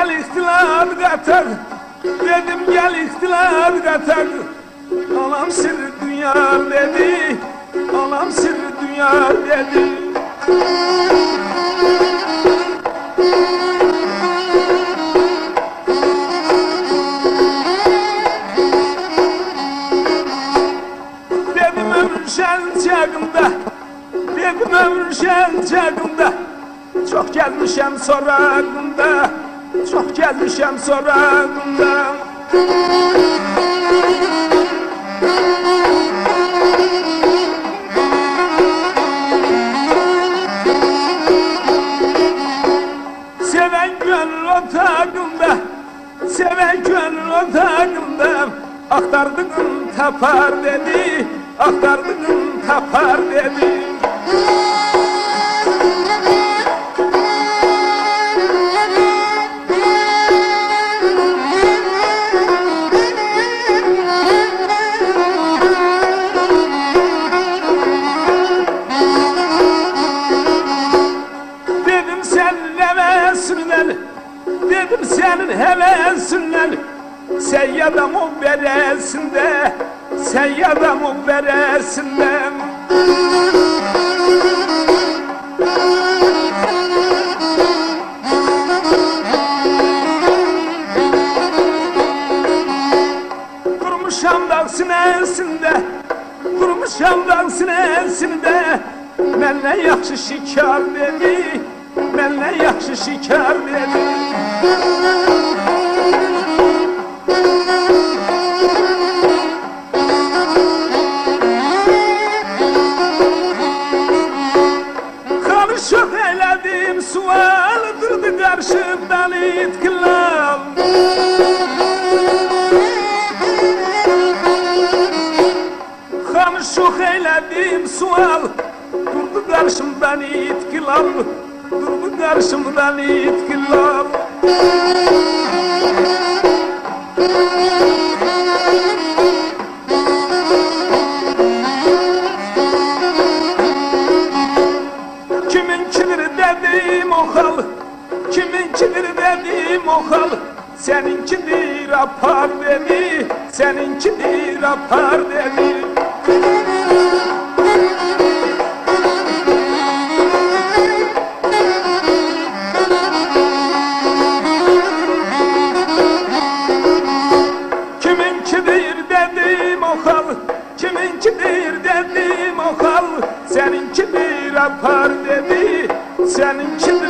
gel ihtilal katar, dedim gel ihtilal katar. Anam sırrı dünya dedi, anam sırrı dünya dedi. Dedim ömrüm şen çağında, dedim ömrüm şen çağında. Çok gelmişem sorağında, çok gelmişem sorağında. Seven gönül otağında, seven gönül otağında. Aktardığın tapar dedi, aktardığın tapar dedi. Dedim senin hevesinden, dedim senin hevesinden. Seyyadamın beresinde, seyyadamın beresinden. Durmuşam dağ sinesinde, durmuşam dağ sinesinde. Mənlə yaxşı şikar dedi, mənlə yaxşı şikar dedi. Karışıq elədim sual, durdu qarşımdan itkilam. Karışıq elədim sual, durdu qarşımdan itkilam, durdu qarşımdan itkilam. Kiminkidir dedim o hal, kiminkidir dedim o hal. Seninkidir apar dedi, seninkidir apar dedi. Kiminkidir dedim o hal, kiminkidir dedim o hal. Seninkidir apar dedi, seninkidir